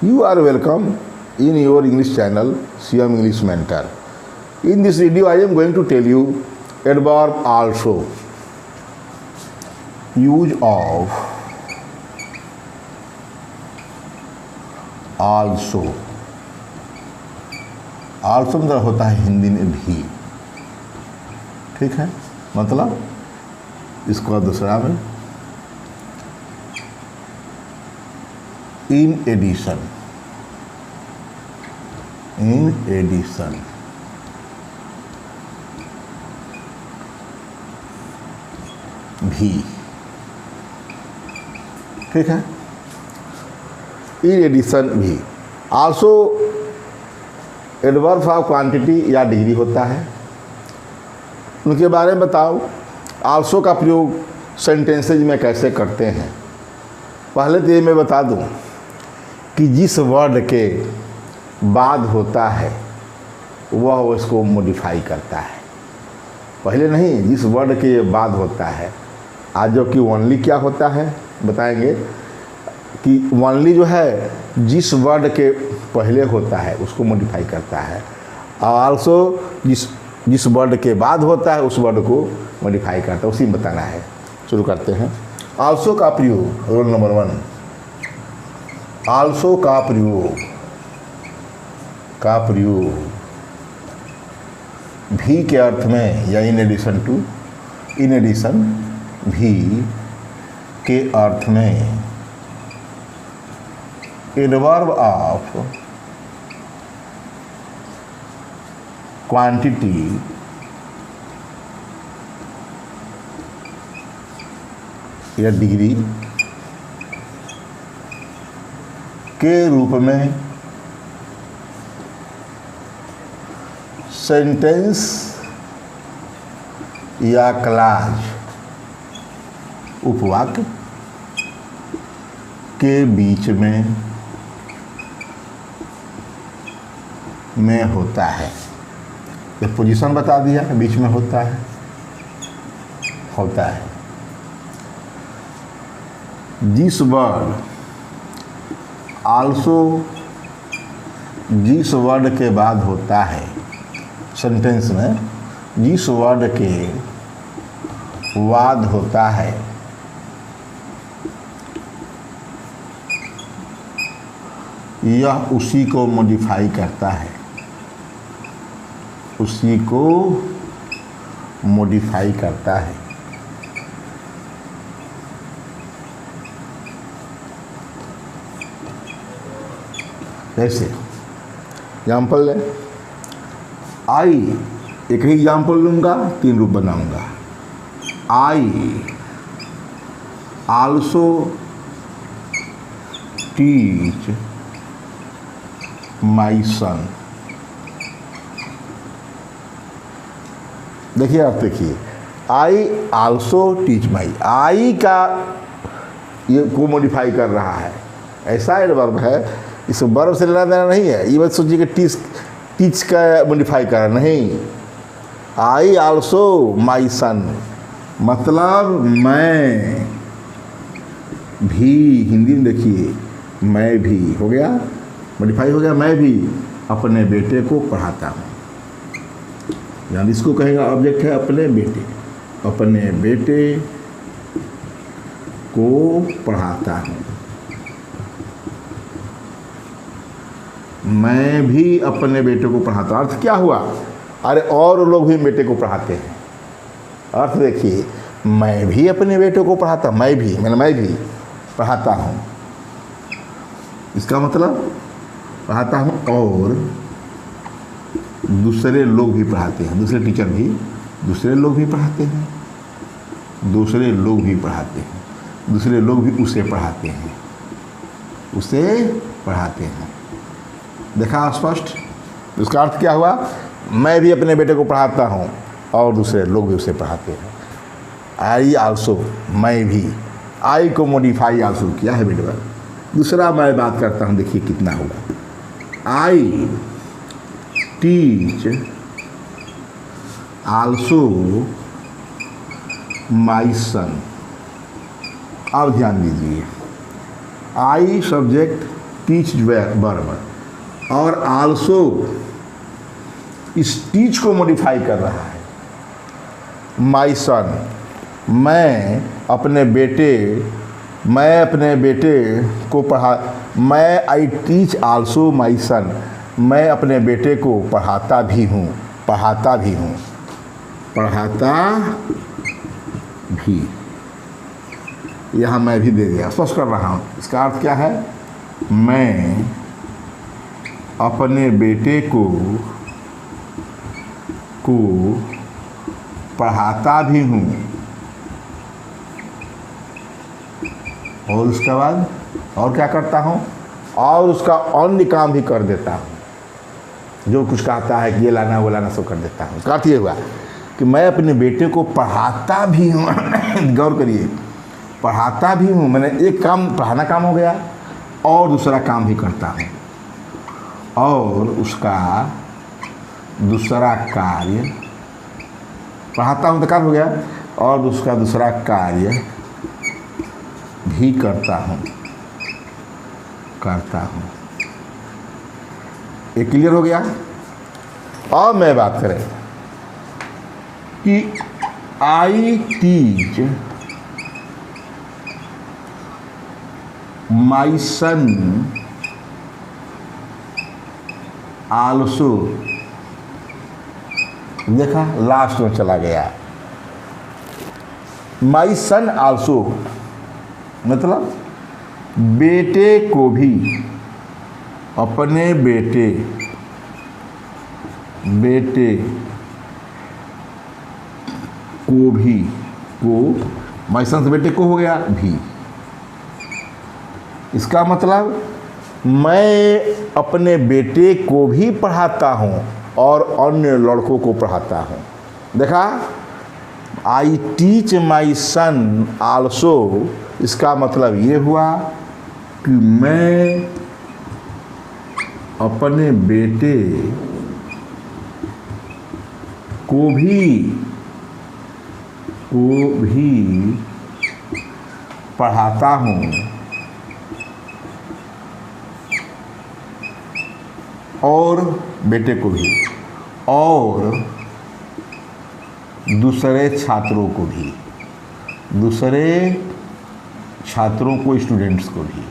You are welcome in your English channel, CM English Mentor. In this video, I am going to tell you adverb also. Use of also. Also मतलब होता है हिंदी में भी, ठीक है। मतलब इसको दूसरा में इन एडिशन, इन एडिशन, भी, ठीक है। इन एडिशन भी आल्सो एडवर्ब ऑफ क्वांटिटी या डिग्री होता है। उनके बारे में बताओ। आल्सो का प्रयोग सेंटेंसेज में कैसे करते हैं। पहले तो ये मैं बता दूं कि जिस वर्ड के बाद होता है वह उसको मॉडिफाई करता है। पहले नहीं, जिस वर्ड के बाद होता है। आज जो कि ओनली क्या होता है बताएंगे कि ओनली जो है जिस वर्ड के पहले होता है उसको मॉडिफाई करता है, और आल्सो जिस वर्ड के बाद होता है उस वर्ड को मॉडिफाई करता है। उसी में बताना है। शुरू करते हैं। आल्सो का प्रयोग, रूल नंबर 1, आल्सो का प्रयोग भी के अर्थ में या in addition to, in addition भी के अर्थ में एडवर्ब ऑफ क्वांटिटी या डिग्री के रूप में सेंटेंस या क्लाज, उपवाक्य के बीच में होता है। ये पोजीशन बता दिया, बीच में होता है। जिस वर्ड आल्सो जिस वर्ड के बाद होता है सेंटेंस में, जिस वर्ड के बाद होता है यह उसी को मॉडिफाई करता है, उसी को मॉडिफाई करता है। जैसे एग्जाम्पल है, आई, एक ही एग्जाम्पल लूँगा, 3 रूप बनाऊँगा। आई आल्सो टीच माई सन। देखिए, आप देखिए, आई आल्सो टीच माई, आई का ये को मॉडिफाई कर रहा है। ऐसा एडवर्ब है, इस वर्ब से लेना देना नहीं है। ये बात सोचिए कि टीच का मॉडिफाई कर रहा नहीं। आई आल्सो माई सन मतलब मैं भी, हिंदी में देखिए, मैं भी हो गया, मॉडिफाई हो गया। मैं भी अपने बेटे को पढ़ाता हूँ, यानी इसको कहेगा ऑब्जेक्ट है अपने बेटे, अपने बेटे को पढ़ाता हूँ। मैं भी अपने बेटे को पढ़ाता हूँ। अर्थ क्या हुआ? अरे और लोग भी बेटे को पढ़ाते हैं। अर्थ देखिए, मैं भी अपने बेटे को पढ़ाता, मैं भी पढ़ाता हूँ। इसका मतलब पढ़ाता हूँ और दूसरे लोग भी पढ़ाते हैं, दूसरे टीचर भी, दूसरे लोग भी पढ़ाते हैं, दूसरे लोग भी पढ़ाते हैं, दूसरे लोग भी उसे पढ़ाते हैं, उसे पढ़ाते हैं। देखा स्पष्ट? उसका अर्थ क्या हुआ? मैं भी अपने बेटे को पढ़ाता हूँ और दूसरे लोग भी उसे पढ़ाते हैं। आई आल्सो, मैं भी, आई को मॉडिफाई आल्सो किया है बेटा। दूसरा मैं बात करता हूँ, देखिए कितना होगा। आई टीच आल्सो माई सन। अब ध्यान दीजिए, आई सब्जेक्ट, टीच वर्ब, और आल्सो इस टीच को मॉडिफाई कर रहा है। माई सन, मैं अपने बेटे को मैं आई टीच आल्सो माई सन, मैं अपने बेटे को पढ़ाता भी हूँ। यहाँ मैं भी दे दिया, स्पष्ट कर रहा हूँ। इसका अर्थ क्या है? मैं अपने बेटे को पढ़ाता भी हूँ, और उसके बाद और क्या करता हूँ, और उसका अन्य काम भी कर देता हूँ। जो कुछ कहता है कि ये लाना वो लाना सब कर देता हूँ। उसका अर्थ ये हुआ कि मैं अपने बेटे को पढ़ाता भी हूँ। गौर करिए, पढ़ाता भी हूँ, मैंने एक काम पढ़ाना काम हो गया, और दूसरा काम भी करता हूँ, और उसका दूसरा कार्य, पढ़ाता हूँ तो कार्य हो गया, और उसका दूसरा कार्य भी करता हूँ। ये क्लियर हो गया। और मैं बात करें कि I teach my son also, देखा लास्ट में चला गया। माई सन आल्सो मतलब बेटे को भी, अपने बेटे को भी, माई सन से बेटे को हो गया भी। इसका मतलब मैं अपने बेटे को भी पढ़ाता हूँ और अन्य लड़कों को पढ़ाता हूँ। देखा, आई टीच माई सन आल्सो, इसका मतलब ये हुआ कि मैं अपने बेटे को भी पढ़ाता हूँ और बेटे को भी, और दूसरे छात्रों को भी, स्टूडेंट्स को भी।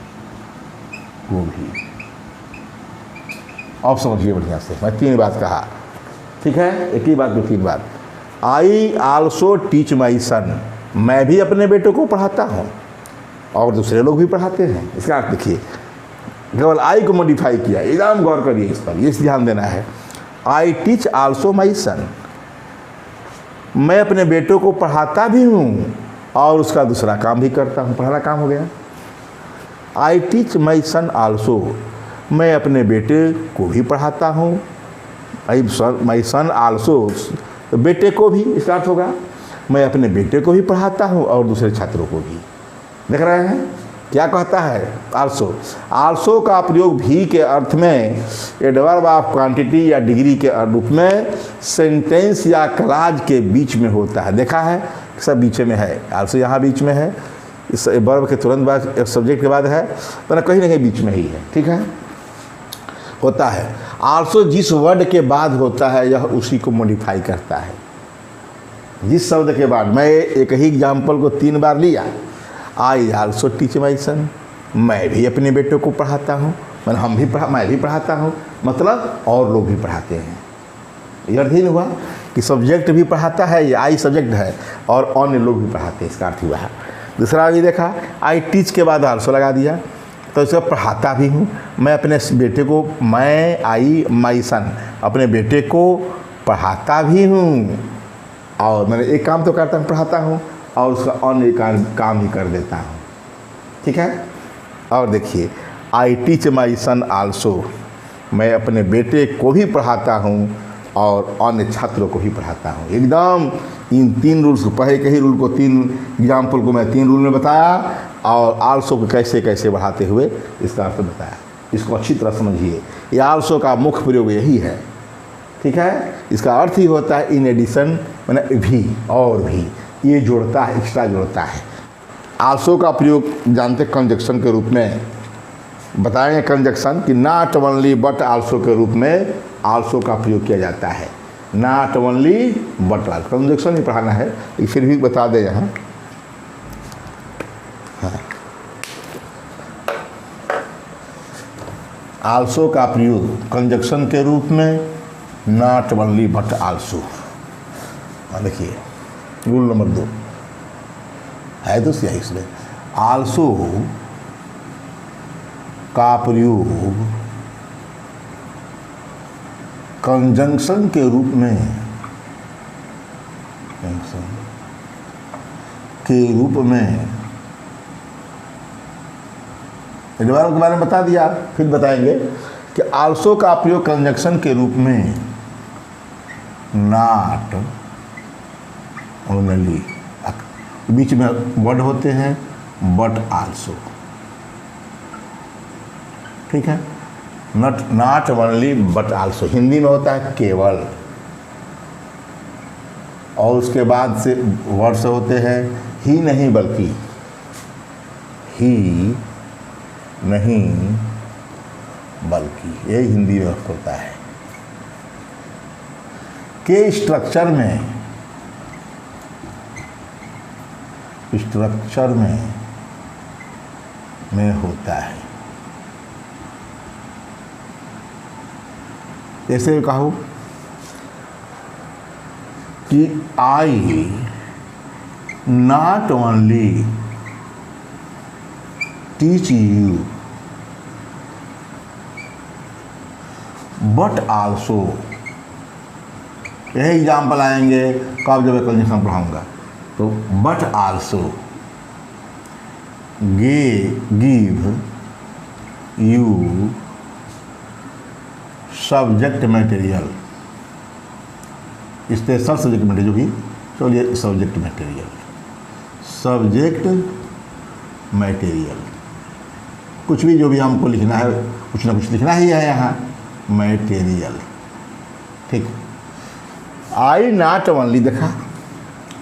अब समझिए बढ़िया से, मैं 3 बात कहा, ठीक है? एक ही बात में 3 बात। आई आल्सो टीच माई सन, मैं भी अपने बेटे को पढ़ाता हूँ और दूसरे लोग भी पढ़ाते हैं। इसका अर्थ देखिए, केवल आई को मॉडिफाई किया। एकदम गौर करिए इस पर, ये ध्यान देना है। आई टीच आल्सो माई सन, मैं अपने बेटों को पढ़ाता भी हूँ और उसका दूसरा काम भी करता हूँ। पढ़ाना काम हो गया। आई टीच माई सन आल्सो, मैं अपने बेटे को भी पढ़ाता हूँ। माई सन आल्सो, तो बेटे को भी, इसका अर्थ होगा मैं अपने बेटे को भी पढ़ाता हूँ और दूसरे छात्रों को भी। देख रहे हैं क्या कहता है? आल्सो का प्रयोग भी के अर्थ में एडवर्ब ऑफ क्वांटिटी या डिग्री के रूप में सेंटेंस या क्लाज के बीच में होता है। देखा है, सब बीच में है। आल्सो यहाँ बीच में है, इस वर्ब के तुरंत बाद एक सब्जेक्ट के बाद है, पर कहीं ना कहीं बीच में ही है। ठीक है, होता है। आल्सो जिस वर्ड के बाद होता है यह उसी को मॉडिफाई करता है। जिस शब्द के बाद, मैं एक ही एग्जाम्पल को 3 बार लिया। आई आल्सो टीच माई सन, मैं भी अपने बेटों को पढ़ाता हूँ, मैं भी पढ़ाता हूँ, मतलब और लोग भी पढ़ाते हैं। यह अर्थ ही नहीं हुआ कि सब्जेक्ट भी पढ़ाता है, ये आई सब्जेक्ट है, और अन्य लोग भी पढ़ाते हैं, इसका अर्थ हुआ है। दूसरा भी देखा, आई टीच के बाद आल्सो लगा दिया, तो इसका पढ़ाता भी हूँ। मैं अपने बेटे को, माई सन, अपने बेटे को पढ़ाता भी हूँ, और मैंने एक काम तो करता हूँ, पढ़ाता हूँ, और उसका अन्य काम ही कर देता हूँ। ठीक है। और देखिए, आई टीच माई सन आल्सो, मैं अपने बेटे को भी पढ़ाता हूँ और अन्य छात्रों को भी पढ़ाता हूँ। एकदम इन 3 रूल्स को, पहले के ही रूल को, 3 एग्जाम्पल को मैं 3 रूल में बताया, और आल्सो को कैसे कैसे बढ़ाते हुए इसका अर्थ बताया। इसको अच्छी तरह समझिए। ये आल्सो का मुख्य प्रयोग यही है। ठीक है, इसका अर्थ ही होता है इन एडिशन, मैंने भी, और भी, ये जोड़ता है, एक्स्ट्रा जोड़ता है। आल्सो का प्रयोग जानते कंजक्शन के रूप में बताएंगे कंजक्शन कि नॉट ओनली बट आल्सो के रूप में आल्सो का प्रयोग किया जाता है। Not only but also, conjunction ही पढ़ाना है लेकिन फिर भी बता दें यहाँ। हाँ, आल्सो का प्रयोग कंजक्शन के रूप में नॉट ओनली बट आल्सो। देखिए रूल नंबर 2 है तो सही इसमें, आल्सो का प्रयोग कंजंक्शन के रूप में, एडवर्ब के बारे में बता दिया, फिर बताएंगे कि आल्सो का प्रयोग कंजंक्शन के रूप में नॉट ओनली, बीच में वर्ड होते हैं बट आल्सो, ठीक है। Not only but also Hindi में होता है केवल, और उसके बाद से वर्ड से होते हैं ही नहीं बल्कि, ही नहीं बल्कि, यही हिंदी में होता है। के स्ट्रक्चर में होता है। ऐसे कहो कि I not only teach you but also, यही एग्जाम्पल आएंगे कब जब कंजंक्शन पढ़ाऊंगा, तो but also give you subject material, special subject material, जो भी चलिए सब्जेक्ट मटेरियल, कुछ भी जो भी हमको लिखना है, कुछ ना कुछ लिखना ही है यहाँ, मटेरियल, ठीक। आई नॉट ओनली देखा,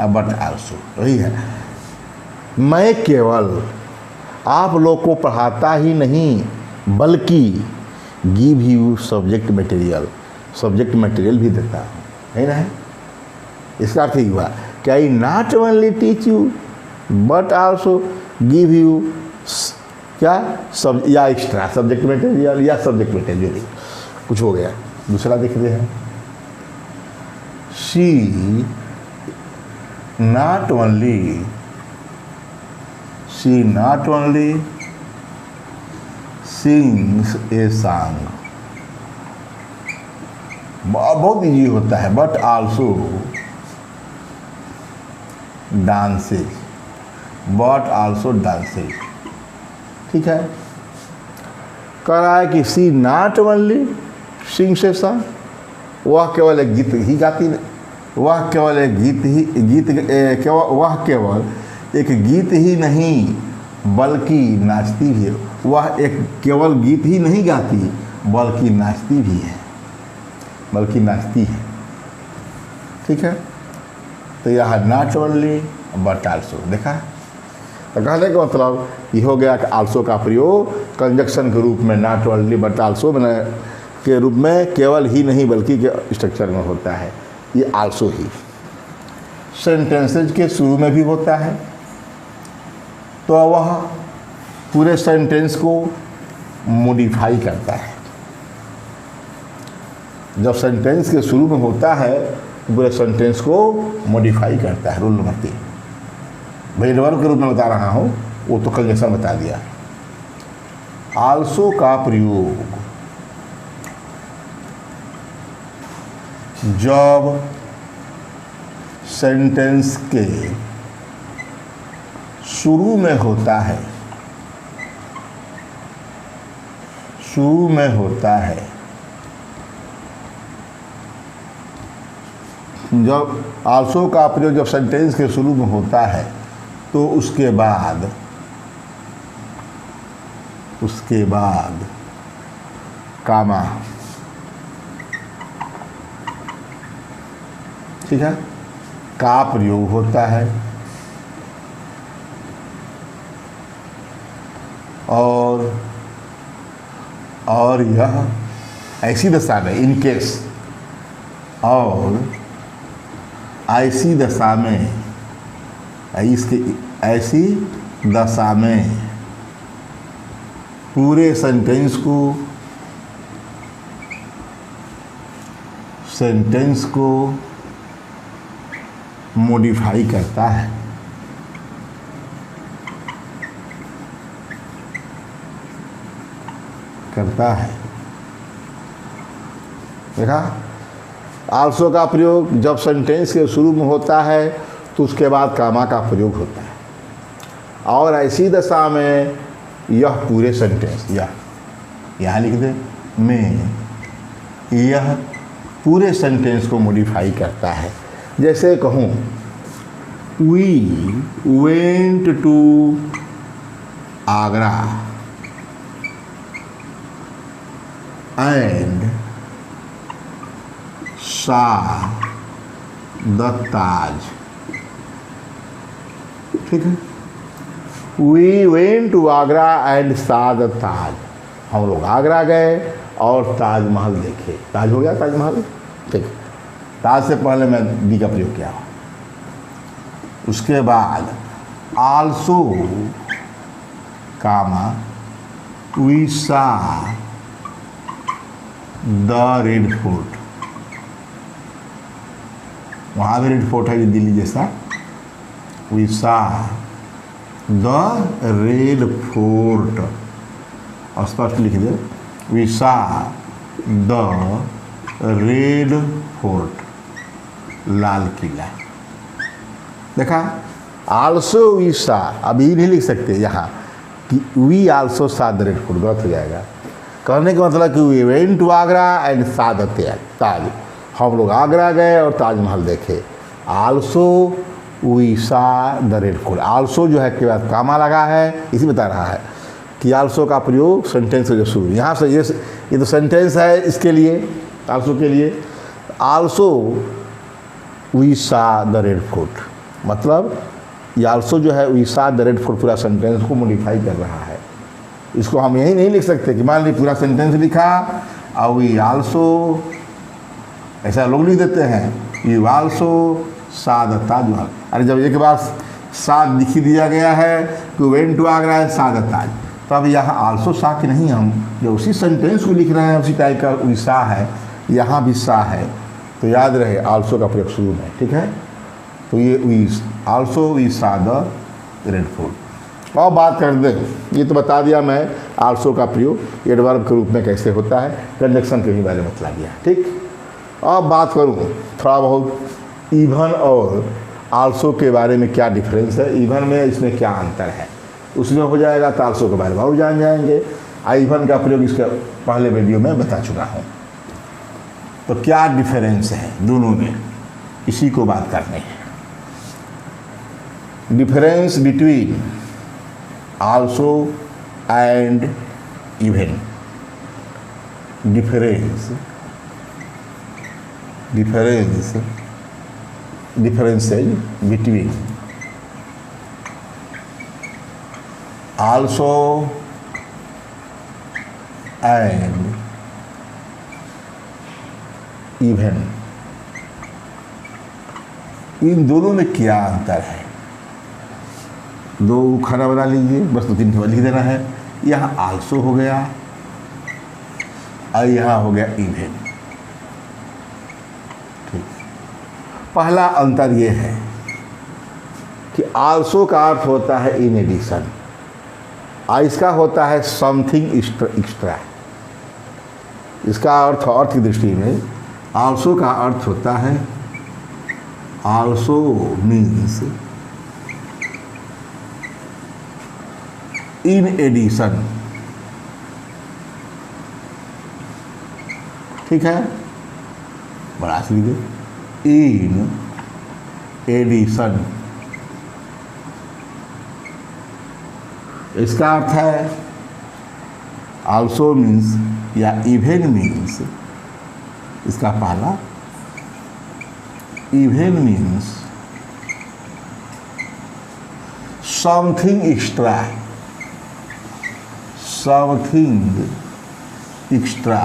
अब बट आल्सो वही है, मैं केवल आप लोग को पढ़ाता ही नहीं बल्कि गिव यू सब्जेक्ट मटेरियल भी देता हूँ, है ना। इसका अर्थ ही हुआ कि I not only teach you but also give you क्या सब, या एक्स्ट्रा सब्जेक्ट मटेरियल या सब्जेक्ट मटेरियल, कुछ हो गया। दूसरा देख रहे हैं, she not only sings a song, बहुत इजी होता है, बट आल्सो डांसेज, ठीक है। कह रहा है कि she not only sings a song, वह केवल एक गीत ही गाती, वह केवल एक गीत ही नहीं बल्कि नाचती भी है, वह एक केवल गीत ही नहीं गाती बल्कि नाचती भी है, ठीक है। तो यह नॉट ओनली बट आल्सो देखा, तो कहने का मतलब ये हो गया कि आल्सो का प्रयोग कंजक्शन के रूप में नॉट ओनली बट आल्सो के रूप में केवल ही नहीं बल्कि के स्ट्रक्चर में होता है, ये आल्सो ही। सेंटेंसेज के शुरू में भी होता है, तो वह पूरे सेंटेंस को मॉडिफाई करता है। जब सेंटेंस के शुरू में होता है तो पूरे सेंटेंस को मॉडिफाई करता है। रूल नंबर 3 भाई वर्ब के रूप में बता रहा हूँ, वो तो कंजक्शन बता दिया। आल्सो का प्रयोग जब सेंटेंस के शुरू में होता है, जब आल्सो का प्रयोग जब सेंटेंस के शुरू में होता है तो उसके बाद कामा, ठीक है, का प्रयोग होता है और और यह ऐसी दशा में, इन केस, और ऐसी दशा में, इसके ऐसी दशा में पूरे सेंटेंस को मॉडिफाई करता है। देखा, आल्सो का प्रयोग जब सेंटेंस के शुरू में होता है तो उसके बाद कामा का प्रयोग होता है, और ऐसी दशा में यह पूरे सेंटेंस, यहाँ लिख दे, में यह पूरे सेंटेंस को मॉडिफाई करता है। जैसे कहूँ, we went to Agra and saw the Taj. ठीक है, we went to Agra and saw the Taj. हम लोग आगरा गए और ताजमहल देखे। ताज हो गया, ताजमहल। ठीक, ताज से पहले मैं डी का प्रयोग किया। उसके बाद also comma we saw the red fort. वहाँ भी रेड फोर्ट है दिल्ली जैसा। We saw the red fort, और स्पष्ट लिख दे, we saw the red fort, लाल किला। देखा, आल्सो वी सा, अभी नहीं लिख सकते यहाँ कि we also saw the red fort, गलत हो जाएगा। कहने का मतलब कि we went to Agra and saw the Taj. हम लोग आगरा गए और ताजमहल देखे। Also we saw the red fort. Also जो है के बाद कामा लगा है, इसी बता रहा है कि आल्सो का प्रयोग सेंटेंस से जो शुरू, यहाँ से ये तो सेंटेंस है, इसके लिए, आल्सो के लिए। Also we saw the red fort, मतलब ये आल्सो जो है we saw the red fort पूरा सेंटेंस को मॉडिफाई कर रहा है। इसको हम यही नहीं लिख सकते कि मान ली पूरा सेंटेंस लिखा और वी आल्सो, ऐसा लोग लिख देते हैं, you also saw the Taj Mahal. अरे जब एक बार सा लिख दिया गया है कि वेंट टू आगरा है सा द ताज, तो अब यहाँ आल्सो सा कि नहीं, हम जो उसी सेंटेंस को लिख रहे हैं उसी टाइप का वी सा है, यहाँ भी सा है, तो याद रहे आल्सो का प्रयोग शुरू में। ठीक है, तो ये we also we saw the red fort. और बात कर दें, ये तो बता दिया मैं आल्सो का प्रयोग एडवर्ब के रूप में कैसे होता है, कंजक्शन के भी बारे में बता दिया। ठीक, अब बात करूँ थोड़ा बहुत इवन और आल्सो के बारे में क्या डिफरेंस है, इवन में इसमें क्या अंतर है, उसमें हो जाएगा तो आल्सो के बारे में और जान जाएंगे। इवन का प्रयोग इसका पहले वीडियो में बता चुका हूँ। तो क्या डिफरेंस है दोनों में, इसी को बात करनी है। Difference between also and even. differences between also and even, इन दोनों में क्या अंतर है। दो खाना बना लीजिए, बस 2-3 लिख देना है। यहाँ आल्सो हो गया और यहाँ हो गया इवन। ठीक, पहला अंतर ये है कि आल्सो का अर्थ होता है इन एडिशन, और इसका होता है समथिंग एक्स्ट्रा। इसका अर्थ की दृष्टि में आल्सो का अर्थ होता है, आल्सो मीन्स इन एडिशन। ठीक है, बड़ा से लीजिए, इन एडिशन। इसका अर्थ है आल्सो मीन्स या इवन मीन्स, इसका पहला even means something extra, something extra,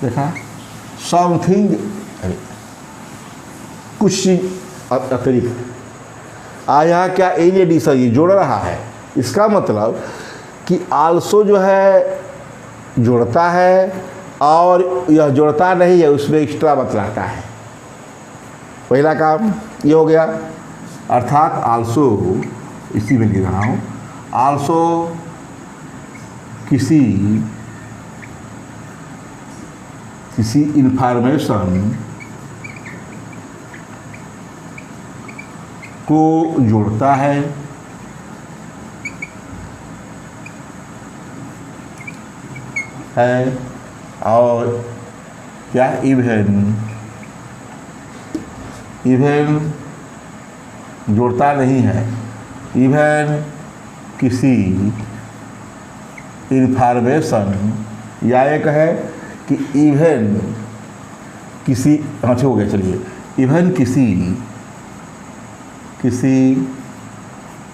देखा, समथिंग, कुछ अतिरिक्त। यहाँ क्या इन एडिशन ये जोड़ रहा है, इसका मतलब कि आल्सो जो है जोड़ता है और यह जोड़ता नहीं है, उसमें एक्स्ट्रा बतलाता है। पहला काम ये हो गया, अर्थात आल्सो, इसी में लिख रहा हूँ, आल्सो किसी इंफॉर्मेशन को जोड़ता है और क्या इवेन जोड़ता नहीं है, इवेन किसी इंफॉर्मेशन, या एक है कि इवेन किसी, अच्छा हो गया, चलिए, इवेन किसी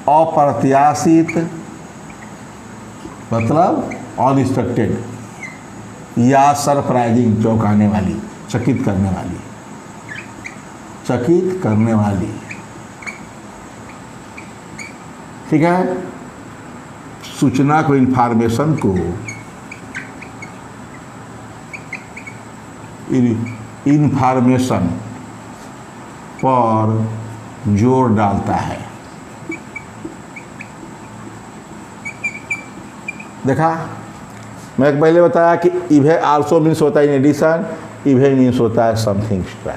अप्रत्याशित, मतलब अनएक्सपेक्टेड या सरप्राइजिंग, चौंकाने वाली, चकित करने वाली, ठीक है, सूचना को, इंफॉर्मेशन को इंफॉर्मेशन पर जोर डालता है। देखा, मैं पहले बताया कि इवेन आल्सो मीन्स होता है इन एडिशन, इवेन मीन्स होता है समथिंग एक्स्ट्रा।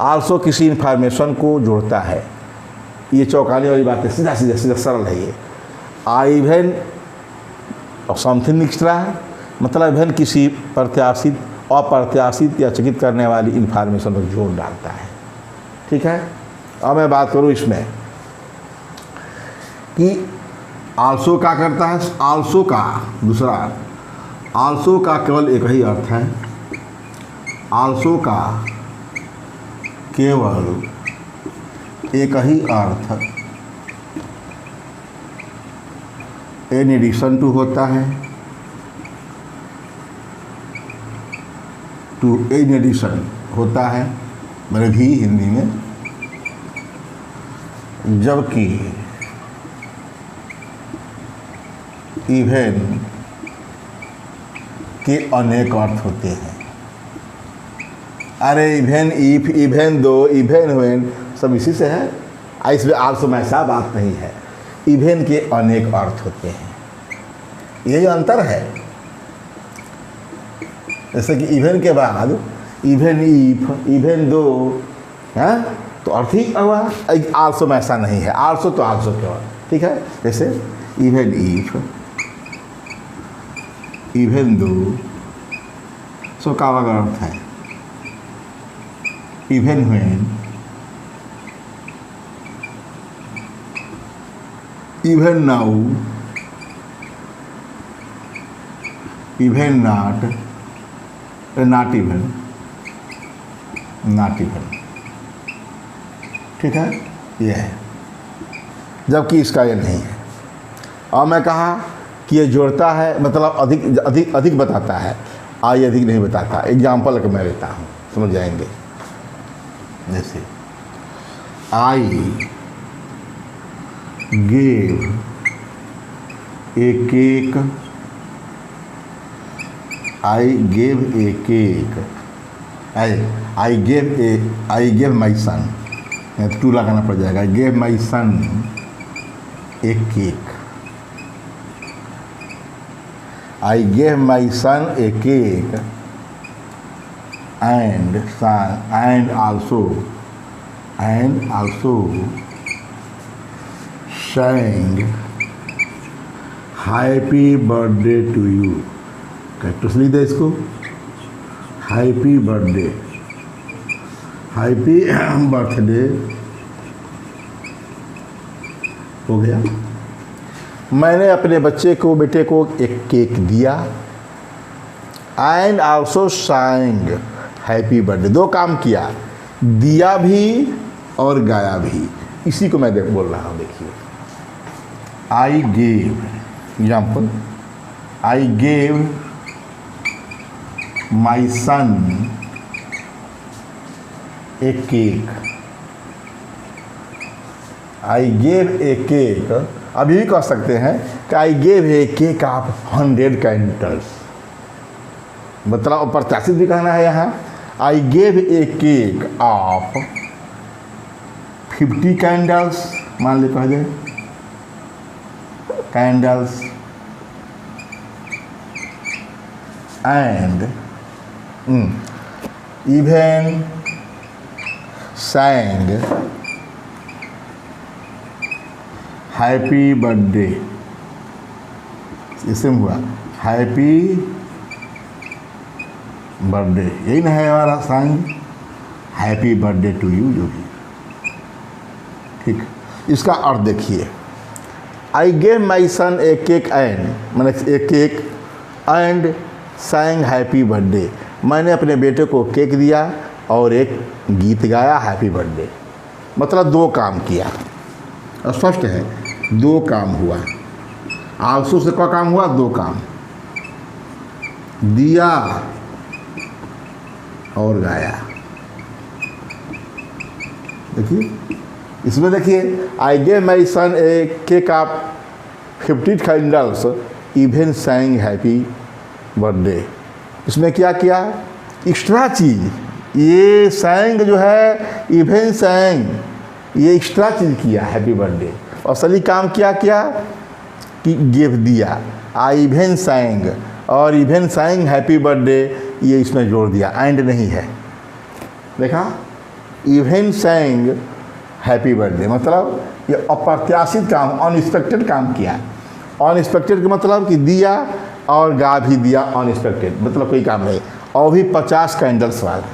आल्सो किसी इंफॉर्मेशन को जोड़ता है, ये चौंकाने वाली बात है, सीधा सरल है ये। इवेन और समथिंग एक्स्ट्रा मतलब इवेन किसी अप्रत्याशित या चकित करने वाली इंफॉर्मेशन पर जोर डालता है, ठीक है। अब मैं बात करूँ इसमें कि आल्सो क्या करता है। आल्सो का दूसरा, आल्सो का केवल एक ही अर्थ है, आल्सो का केवल एक ही अर्थ इन एडिशन टू होता है, टू इन एडिशन होता है, मेरे भी हिंदी में, जबकि इवेन के अनेक अर्थ होते हैं। अरे इवेन, इफ, इवेन दो, इवेन व्हेन सब इसी से है, इसमें आल्सो में ऐसा बात नहीं है। इवेन के अनेक अर्थ होते हैं, यही अंतर है। जैसे कि इवेन के बाद इवेन इफ, इवेन दो, हैं, तो अर्थ ही हुआ। आल्सो में ऐसा नहीं है, आल्सो तो आल्सो केवल, ठीक है। जैसे इवेन इफ, इवेन दो, सो का अर्थ है even when, even now, even not, not even, ठीक है, ये है। जबकि इसका ये नहीं है। और मैं कहा कि ये जोड़ता है, मतलब अधिक बताता है, आई अधिक नहीं बताता। एग्जाम्पल मैं लेता हूँ, समझ जाएंगे। जैसे I gave a cake, I gave a cake, I gave my son, to लगाना पड़ जाएगा। I gave my son a cake, I gave my son a cake and also sang happy birthday to you. Cactus लिख दे इसको, happy birthday, happy birthday हो गया। मैंने अपने बेटे को एक केक दिया। एंड आल्सो सांग हैप्पी बर्थडे, दो काम किया, दिया भी और गाया भी। इसी को मैं बोल रहा हूँ। देखिए, I gave example, I gave my son a cake. I gave a cake, अभी भी कह सकते हैं कि I gave a cake of 100 candles, मतलब प्रत्याशित भी कहना है यहाँ। I gave a cake of 50 candles, मान ली कह दे candles, and even sang happy birthday, इससे हुआ हैप्पी बर्थडे, यही ना है हमारा song, happy birthday to you, जो भी ठीक। इसका अर्थ देखिए, I gave my son a cake and, मैंने a cake and sang happy birthday, मैंने अपने बेटे को केक दिया और एक गीत गाया हैप्पी बर्थडे, मतलब दो काम किया। स्पष्ट है, दो काम हुआ। आलसू से क्या काम हुआ? दो काम, दिया और गाया। देखिए इसमें, देखिए I gave my son a cake of 50 candles even sang happy birthday. इसमें क्या किया? एक्स्ट्रा चीज़, ये sang जो है, इवन sang, ये एक्स्ट्रा चीज़ किया हैप्पी बर्थडे। और असली काम क्या किया कि गिफ्ट दिया। आई इवन sang और इवन sang हैप्पी बर्थडे, ये इसमें जोड़ दिया, एंड नहीं है। देखा, इवन sang हैप्पी बर्थडे, मतलब ये अप्रत्याशित काम, अनएक्सपेक्टेड काम किया। अनएक्सपेक्टेड का मतलब कि दिया और गा भी दिया, अनएक्सपेक्टेड मतलब कोई काम नहीं, और भी 50 कैंडल्स वाला,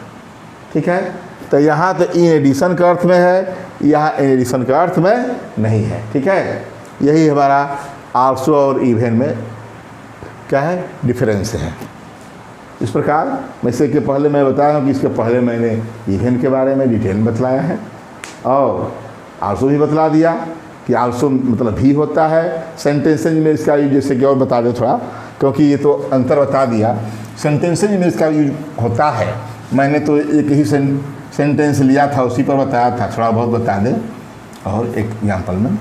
ठीक है। तो यहाँ तो इन एडिशन का अर्थ में है, यहाँ इन एडिशन का अर्थ में नहीं है, ठीक है। यही हमारा आल्सो और इवन में क्या है, डिफरेंस है। इस प्रकार वैसे कि पहले मैं बताया हूँ कि इसके पहले मैंने इवन के बारे में डिटेल में बतलाया है, और आल्सो भी बतला दिया कि आल्सो मतलब भी होता है सेंटेंसेज में इसका यूज, जैसे कि और बता दो थोड़ा, क्योंकि ये तो अंतर बता दिया। सेंटेंसेज में इसका यूज होता है, मैंने तो एक ही सेंटेंस लिया था, उसी पर बताया था, थोड़ा बहुत बता दें। और एक एग्जाम्पल में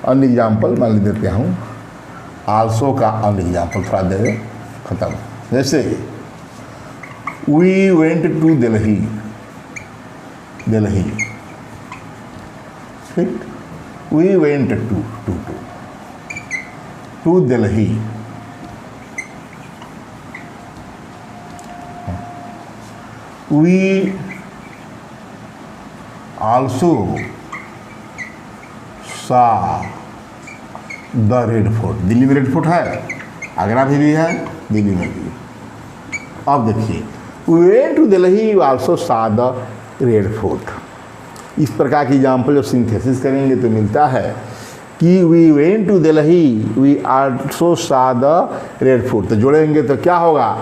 अन्य एग्जाम्पल मान देते हूँ, आल्सो का अन्य एग्जाम्पल थोड़ा दे खत्म। जैसे we went to Delhi, Delhi, ठीक, we went to Delhi. We also saw the red fort, Delhi में रेड फोर्ट है, आगरा में भी है, दिल्ली में भी। अब देखिए, we went to Delhi, you also saw the red fort. इस प्रकार की एग्जाम्पल जब सिंथेसिस करेंगे तो मिलता है कि we went to Delhi, we also saw the red fort. तो जोड़ेंगे तो क्या होगा?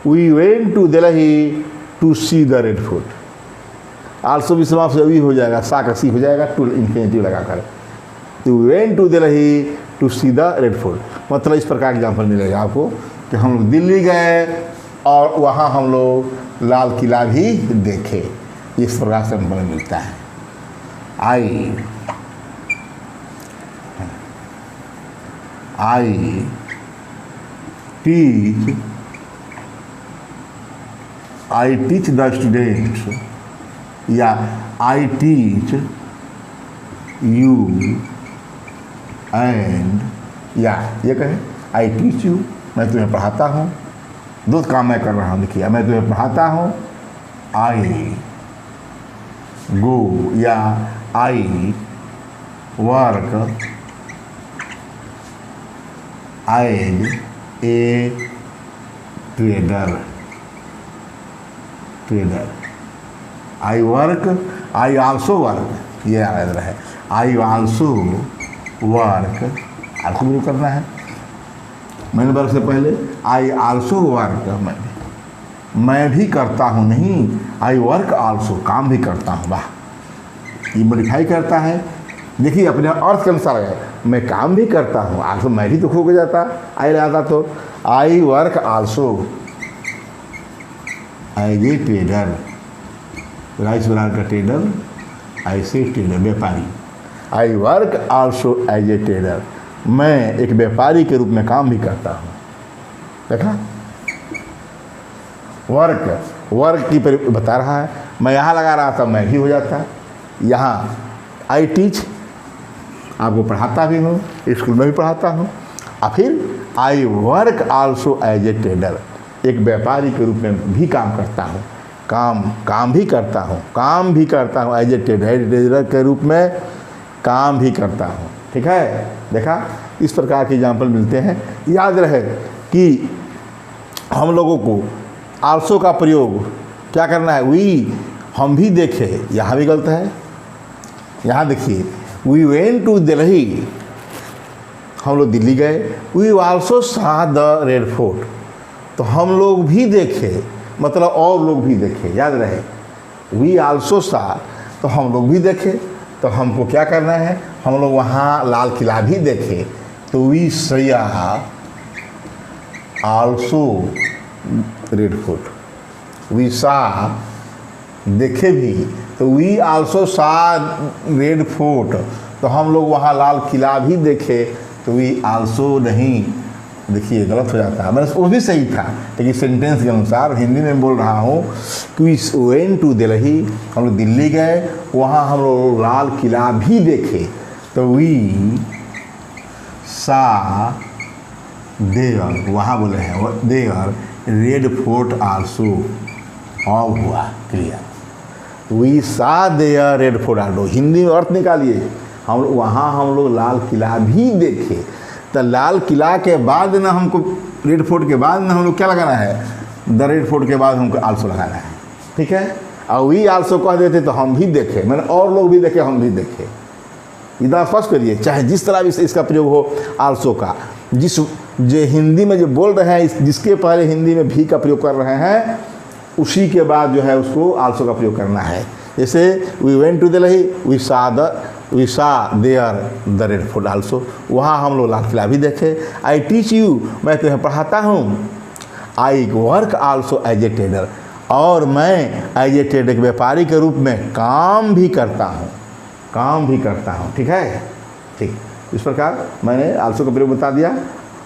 We went to Delhi to see the red fort. Also भी समाप्त अभी हो जाएगा, सा का सी हो जाएगा, टू इन्फिनेटिव लगाकर। तो we went to Delhi to see the red fort, मतलब इस प्रकार का एग्जाम्पल मिलेगा आपको कि हम लोग दिल्ली गए और वहाँ हम लोग लाल किला भी देखे। इस प्रकार से हमको मिलता है। आई टीच द स्टूडेंट्स, या आई टीच यू एंड, या ये कहें आई टीच यू, मैं तुम्हें पढ़ाता हूँ। दो काम मैं कर रहा हूँ, देखिए, मैं तुम्हें पढ़ाता हूँ, आई गो, या I work as a trader, I work, I also work, ये याद रहे, आई आल्सो वर्क, आल्सो भी करना है, मैंने वर्क से पहले आई आल्सो वर्क, मैं भी करता हूँ, नहीं, आई वर्क आल्सो, काम भी करता हूँ। वाह, ये मॉडिफाई करता है देखिए अपने अर्थ के अनुसार है, मैं काम भी करता हूँ, आल्सो मैं भी तो खो के जाता आई आता तो I work also as a trader, rice brand का ट्रेडर, ऐसे ट्रेडर व्यापारी, I work also as a trader, मैं एक व्यापारी के रूप में काम भी करता हूँ। देखा वर्क की बता रहा है, मैं यहाँ लगा रहा था मैं भी हो जाता, यहाँ आई टीच आपको पढ़ाता भी हूँ, स्कूल में भी पढ़ाता हूँ, और फिर I work also as a trader, एक व्यापारी के रूप में भी काम करता हूँ, काम भी करता हूँ एज ए ट्रेडर के रूप में काम भी करता हूँ। ठीक है, देखा इस प्रकार के एग्जाम्पल मिलते हैं। याद रहे कि हम लोगों को आल्सो का प्रयोग क्या करना है, वी हम भी देखे, यहाँ भी गलत है। यहाँ देखिए वी वेंट टू दिल्ली, हम लोग दिल्ली गए, we also saw the red fort, तो हम लोग भी देखे मतलब और लोग भी देखे। याद रहे वी आल्सो सा, तो हम लोग भी देखे, तो हमको क्या करना है, हम लोग वहाँ लाल किला भी देखे, तो वी सया also red fort, we saw देखे भी, तो वी आल्सो सा रेड फोर्ट, तो हम लोग वहाँ लाल किला भी देखे, तो वी आल्सो नहीं, देखिए गलत हो जाता है, मैंने वो भी सही था लेकिन सेंटेंस के अनुसार हिंदी में बोल रहा हूँ कि वी वेंट टू दिल्ली, हम लोग दिल्ली गए, वहाँ हम लोग लाल किला भी देखे, तो वी सा देयर, वहाँ बोले हैं there red fort also, of हुआ clear, we saw there red fort also, Hindi में अर्थ निकालिए, हम वहाँ हम लोग लाल किला भी देखे, तो लाल किला के बाद ना हमको रेड फोर्ट के बाद ना हम लोग क्या लगाना है, द रेड फोर्ट के बाद हमको आल्सो लगाना है। ठीक है, और वी आल्सो कह देते तो हम भी देखे, मैंने और लोग भी देखे हम भी देखे, इतना स्पष्ट करिए, चाहे जिस तरह भी इसका प्रयोग हो आल्सो का, जो हिंदी में जो बोल रहे हैं जिसके पहले हिंदी में भी का प्रयोग कर रहे हैं उसी के बाद जो है उसको आल्सो का प्रयोग करना है। जैसे we went to Delhi, we saw there the red fort also, वहाँ हम लोग लाल किला भी देखे। आई टीच यू, मैं तुम्हें पढ़ाता हूँ, I work also as a trader, और मैं एज ए ट्रेडर के व्यापारी के रूप में काम भी करता हूँ। ठीक है, ठीक, इस प्रकार मैंने आल्सो का प्रयोग बता दिया।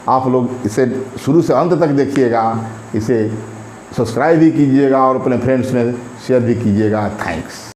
आप लोग इसे शुरू से अंत तक देखिएगा, इसे सब्सक्राइब भी कीजिएगा और अपने फ्रेंड्स में शेयर भी कीजिएगा। थैंक्स।